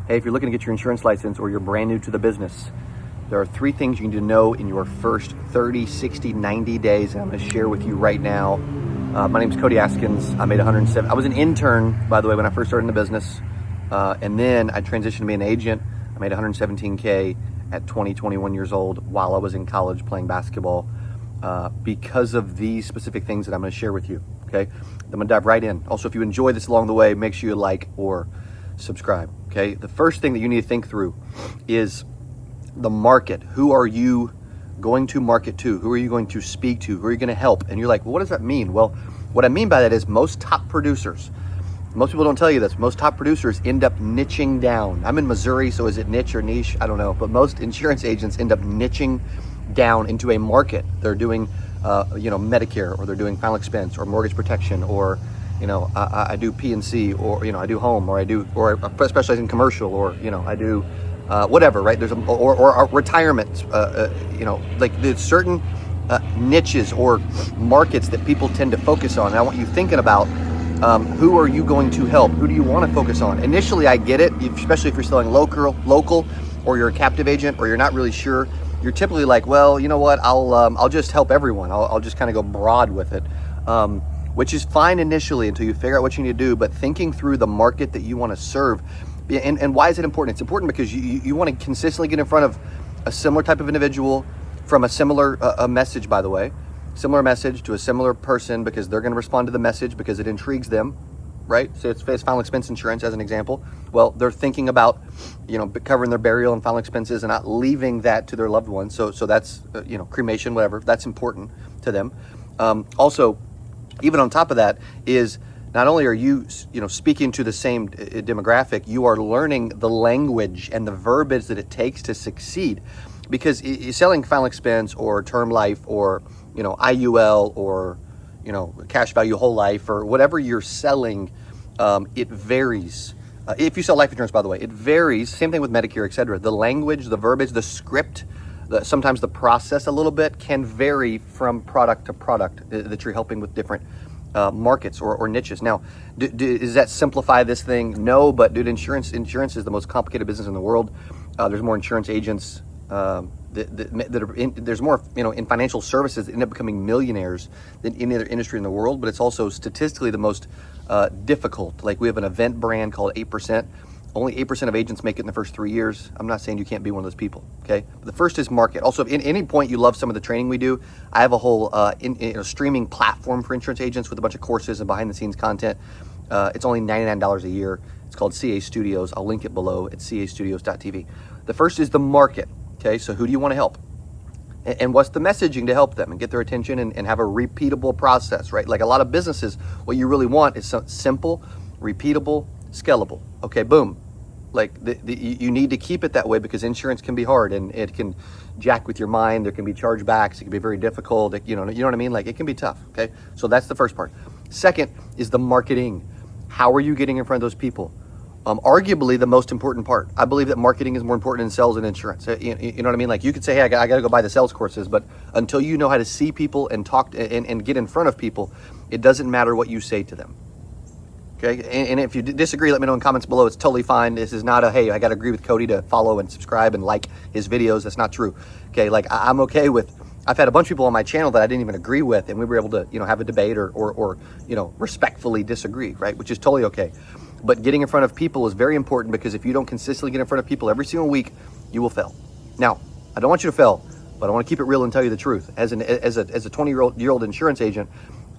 Hey, if you're looking to get your insurance license or you're brand new to the business, there are 3 things you need to know in your first 30, 60, 90 days. And I'm going to share with you right now. My name is Cody Askins. I made 107. I was an intern, by the way, when I first started in the business. And then I transitioned to be an agent. I made 117K at 20, 21 years old while I was in college playing basketball because of these specific things that I'm going to share with you. Okay. I'm going to dive right in. Also, if you enjoy this along the way, make sure you like or subscribe. Okay. The first thing that you need to think through is the market. Who are you going to market to? Who are you going to speak to? Who are you going to help? And you're like, well, what does that mean? Well, what I mean by that is most top producers, most people don't tell you this, most top producers end up niching down. I'm in Missouri, so is it niche or niche? I don't know. But most insurance agents end up niching down into a market. They're doing, Medicare, or they're doing final expense or mortgage protection, or, I do P&C, or, I do home, or I specialize in commercial, or, I do whatever, right? There's or retirement, like there's certain niches or markets that people tend to focus on. And I want you thinking about who are you going to help? Who do you want to focus on? Initially, I get it, especially if you're selling local, or you're a captive agent, or you're not really sure. You're typically like, well, you know what? I'll just help everyone. I'll just kind of go broad with it, which is fine initially until you figure out what you need to do. But thinking through the market that you want to serve, and why is it important? It's important because you want to consistently get in front of a similar type of individual from a similar a message, by the way, similar message to a similar person, because they're going to respond to the message because it intrigues them, right? So it's final expense insurance as an example. Well, they're thinking about, covering their burial and final expenses and not leaving that to their loved ones. So that's, cremation, whatever, that's important to them. Also, even on top of that is not only are you, speaking to the same demographic, you are learning the language and the verbiage that it takes to succeed. Because selling final expense or term life or, IUL or, cash value whole life or whatever you're selling, it varies. If you sell life insurance, by the way, it varies. Same thing with Medicare, et cetera. The language, the verbiage, the script, sometimes the process a little bit can vary from product to product that you're helping with different markets or niches. Now, does that simplify this thing? No, but dude, insurance is the most complicated business in the world. There's more insurance agents that are there's more, in financial services that end up becoming millionaires than any other industry in the world. But it's also statistically the most difficult. Like, we have an event brand called 8%. Only 8% of agents make it in the first 3 years. I'm not saying you can't be one of those people, okay? But the first is market. Also, if at any point you love some of the training we do, I have a whole streaming platform for insurance agents with a bunch of courses and behind-the-scenes content. It's only $99 a year. It's called CA Studios. I'll link it below at castudios.tv. The first is the market, okay? So who do you want to help? And what's the messaging to help them and get their attention and have a repeatable process, right? Like a lot of businesses, what you really want is simple, repeatable, scalable. Okay, boom. Like you need to keep it that way because insurance can be hard and it can jack with your mind. There can be chargebacks. It can be very difficult. You know what I mean? Like, it can be tough. Okay, so that's the first part. Second is the marketing. How are you getting in front of those people? Arguably the most important part. I believe that marketing is more important in sales and insurance. You know what I mean? Like, you could say, hey, I got to go buy the sales courses, but until you know how to see people and talk and get in front of people, it doesn't matter what you say to them. Okay, and if you disagree, let me know in comments below. It's totally fine. This is not a, hey, I got to agree with Cody to follow and subscribe and like his videos. That's not true. Okay, like, I'm okay with, I've had a bunch of people on my channel that I didn't even agree with, and we were able to, have a debate or respectfully disagree, right? Which is totally okay. But getting in front of people is very important, because if you don't consistently get in front of people every single week, you will fail. Now, I don't want you to fail, but I want to keep it real and tell you the truth. As a 20-year-old insurance agent,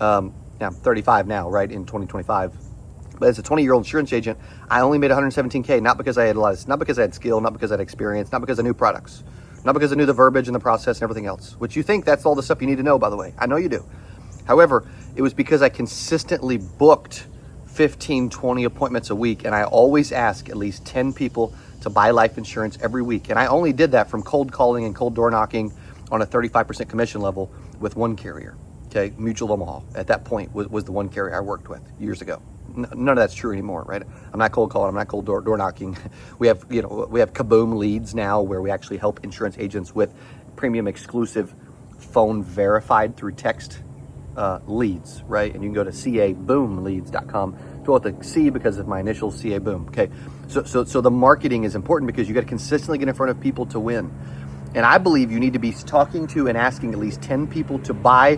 now I'm 35 now, right, in 2025. But as a 20-year-old insurance agent, I only made 117K, not because I had skill, not because I had experience, not because I knew products, not because I knew the verbiage and the process and everything else, which you think that's all the stuff you need to know, by the way. I know you do. However, it was because I consistently booked 15, 20 appointments a week, and I always ask at least 10 people to buy life insurance every week. And I only did that from cold calling and cold door knocking on a 35% commission level with one carrier, okay? Mutual of Omaha, at that point, was the one carrier I worked with years ago. None of that's true anymore, right? I'm not cold calling, I'm not cold door knocking. We have Kaboom leads now, where we actually help insurance agents with premium exclusive phone verified through text leads, right? And you can go to caboomleads.com to spell with a C because of my initials, CA Boom. Okay, so the marketing is important because you got to consistently get in front of people to win. And I believe you need to be talking to and asking at least 10 people to buy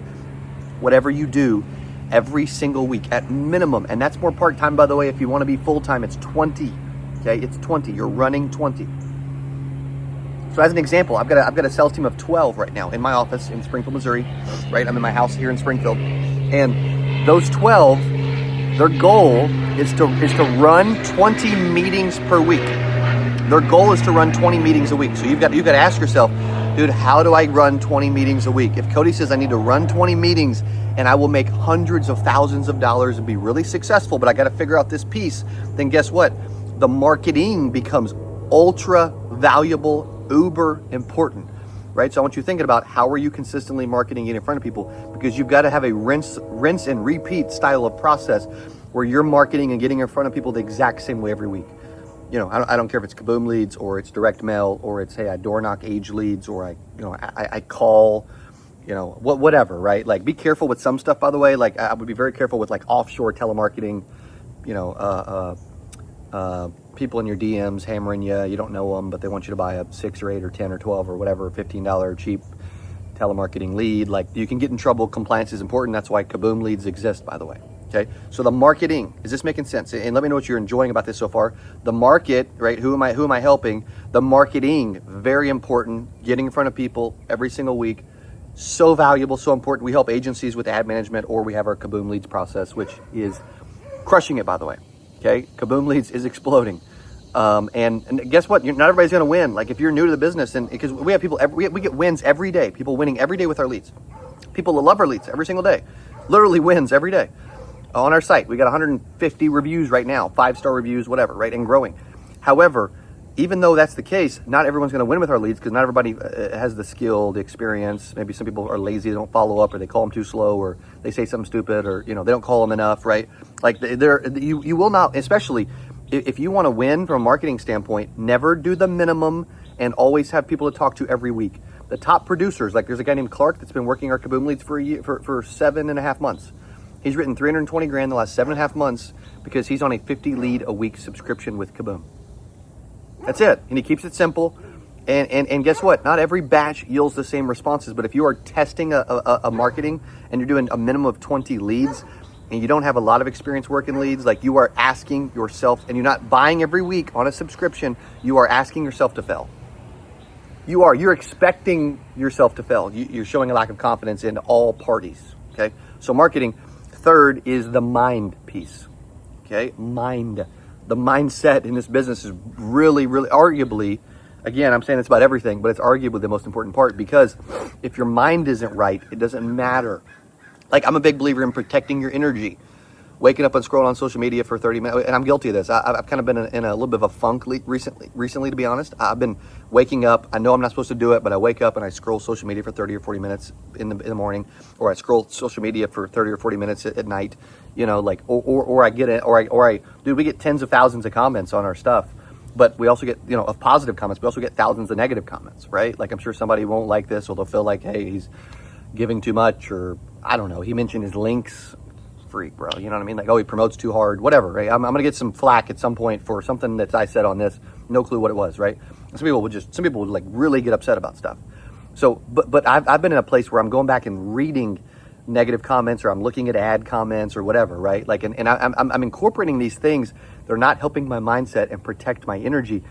whatever you do every single week at minimum. And that's more part-time, by the way. If you want to be full-time, it's 20. Okay, it's 20. You're running 20. So as an example, I've got a sales team of 12 right now in my office in Springfield, Missouri. Right, I'm in my house here in Springfield, and those 12, their goal is to run 20 meetings per week. Their goal is to run 20 meetings a week. So you've got to ask yourself, dude, how do I run 20 meetings a week? If Cody says I need to run 20 meetings and I will make hundreds of thousands of dollars and be really successful, but I got to figure out this piece, then guess what? The marketing becomes ultra valuable, uber important, right? So I want you thinking about how are you consistently marketing it in front of people, because you've got to have a rinse and repeat style of process where you're marketing and getting in front of people the exact same way every week. You know, I don't care if it's Kaboom leads or it's direct mail or it's, hey, I door knock age leads or I call, whatever, right? Like, be careful with some stuff, by the way. Like, I would be very careful with like offshore telemarketing, people in your DMs hammering you. You don't know them, but they want you to buy a 6 or 8 or 10 or 12 or whatever, $15 cheap telemarketing lead. Like, you can get in trouble. Compliance is important. That's why Kaboom leads exist, by the way. Okay, so the marketing, is this making sense? And let me know what you're enjoying about this so far. The market, right? Who am I helping? The marketing, very important. Getting in front of people every single week, so valuable, so important. We help agencies with ad management, or we have our Kaboom leads process, which is crushing it, by the way. Okay, Kaboom leads is exploding. And guess what? Not everybody's going to win. Like, if you're new to the business, and because we have people, we get wins every day. People winning every day with our leads. People that love our leads every single day. Literally wins every day. On our site, we got 150 reviews right now, 5-star reviews, whatever, right, and growing. However, even though that's the case, not everyone's going to win with our leads because not everybody has the skill, the experience. Maybe some people are lazy, they don't follow up, or they call them too slow, or they say something stupid, or they don't call them enough, right? Like, you will not, especially if you want to win from a marketing standpoint, never do the minimum and always have people to talk to every week. The top producers, like there's a guy named Clark that's been working our Kaboom leads for a year, for 7.5 months. He's written $320,000 the last 7.5 months because he's on a 50 lead a week subscription with Kaboom. That's it. And he keeps it simple. And guess what? Not every batch yields the same responses, but if you are testing a marketing and you're doing a minimum of 20 leads and you don't have a lot of experience working leads, like, you are asking yourself, and you're not buying every week on a subscription, you are asking yourself to fail. You're expecting yourself to fail. You're showing a lack of confidence in all parties. Okay. So marketing. Third is the mind piece. Okay, mind. The mindset in this business is really, really, arguably, again, I'm saying it's about everything, but it's arguably the most important part, because if your mind isn't right, it doesn't matter. Like, I'm a big believer in protecting your energy. Waking up and scrolling on social media for 30 minutes, and I'm guilty of this. I've kind of been in a little bit of a funk recently, to be honest. I've been waking up. I know I'm not supposed to do it, but I wake up and I scroll social media for 30 or 40 minutes in the morning, or I scroll social media for 30 or 40 minutes at night. Or I get it, dude, we get tens of thousands of comments on our stuff, but we also get, of positive comments. We also get thousands of negative comments, right? Like, I'm sure somebody won't like this, or they'll feel like, hey, he's giving too much, or I don't know. He mentioned his links. Freak, bro. You know what I mean? Like, oh, he promotes too hard, whatever, right? I'm gonna get some flack at some point for something that I said on this. No clue what it was, right? Some people would like really get upset about stuff. So, but I've been in a place where I'm going back and reading negative comments, or I'm looking at ad comments or whatever, right? Like, and I'm incorporating these things. They're not helping my mindset and protect my energy.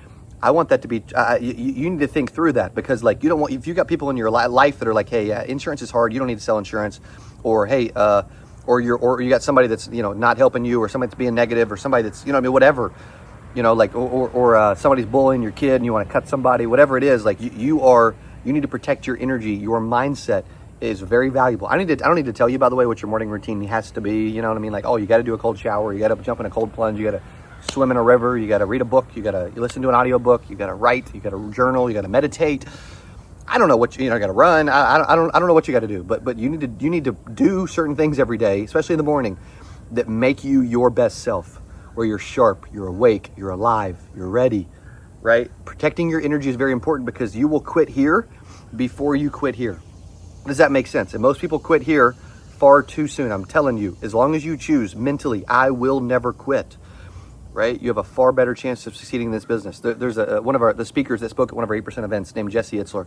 I want that to be, you need to think through that, because, like, you don't want, if you got people in your life that are like, hey, insurance is hard, you don't need to sell insurance, or hey, or you got somebody that's, not helping you, or somebody that's being negative, or somebody that's, whatever, or somebody's bullying your kid and you want to cut somebody, whatever it is, like, you need to protect your energy. Your mindset is very valuable. I don't need to tell you, by the way, what your morning routine has to be. You know what I mean? Like, oh, you got to do a cold shower, you got to jump in a cold plunge, you got to swim in a river, you got to read a book, you got to listen to an audio book, you got to write, you got to journal, you got to meditate. I don't know what you got to run. I don't know what you got to do, but you need to do certain things every day, especially in the morning, that make you your best self, where you're sharp, you're awake, you're alive, you're ready, right? Protecting your energy is very important, because you will quit here before you quit here. Does that make sense? And most people quit here far too soon. I'm telling you, as long as you choose mentally, I will never quit, right? You have a far better chance of succeeding in this business. There's one of the speakers that spoke at one of our 8% events named Jesse Itzler.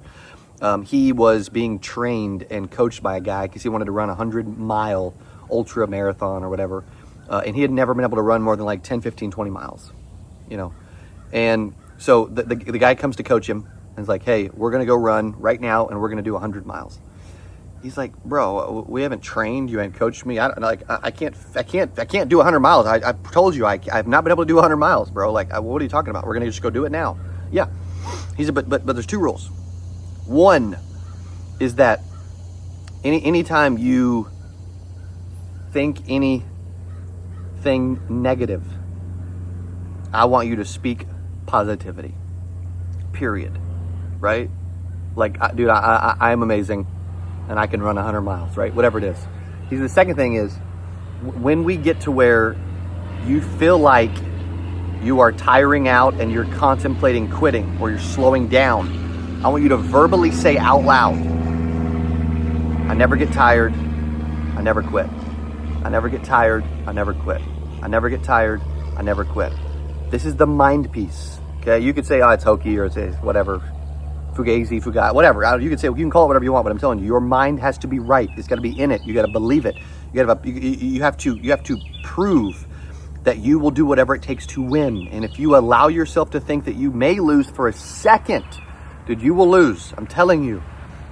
He was being trained and coached by a guy because he wanted to run a 100-mile ultra marathon or whatever. And he had never been able to run more than like 10, 15, 20 miles, you know? And so the guy comes to coach him and is like, hey, we're going to go run right now and we're going to do 100 miles. He's like, bro, we haven't trained. You haven't coached me. I can't do 100 miles. I told you I've not been able to do 100 miles, bro. Like, what are you talking about? We're going to just go do it now. Yeah. He said, but there's two rules. One is that anytime you think anything negative, I want you to speak positivity, period, right? Like, dude, I'm amazing and I can run 100 miles, right? Whatever it is. The second thing is, when we get to where you feel like you are tiring out and you're contemplating quitting or you're slowing down, I want you to verbally say out loud, I never get tired, I never quit. I never get tired, I never quit. I never get tired, I never quit. This is the mind piece, okay? You could say, oh, it's hokey or it's whatever, fugazi, whatever. You can call it whatever you want, but I'm telling you, your mind has to be right. It's got to be in it. You got to believe it. You have to prove that you will do whatever it takes to win. And if you allow yourself to think that you may lose for a second, dude, you will lose. I'm telling you.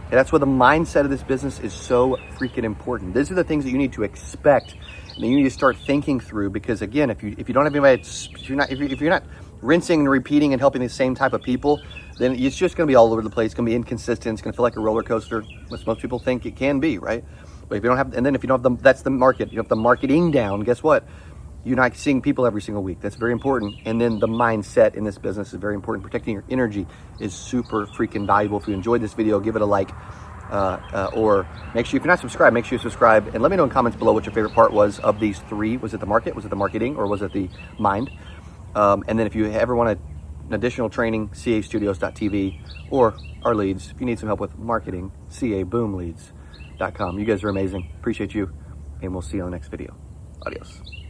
And that's where the mindset of this business is so freaking important. These are the things that you need to expect and you need to start thinking through, because again, if you don't have anybody, if you're not rinsing and repeating and helping the same type of people, then it's just going to be all over the place. It's going to be inconsistent. It's going to feel like a roller coaster, which most people think it can be, right? But if you don't have, and then if you don't have that's the market. You have the marketing down. Guess what? You're not seeing people every single week. That's very important. And then the mindset in this business is very important. Protecting your energy is super freaking valuable. If you enjoyed this video, give it a like, or make sure, if you're not subscribed, make sure you subscribe, and let me know in comments below what your favorite part was of these three. Was it the market? Was it the marketing? Or was it the mind? And then if you ever want an additional training, castudios.tv, or our leads, if you need some help with marketing, caboomleads.com. You guys are amazing. Appreciate you, and we'll see you on the next video. Adios.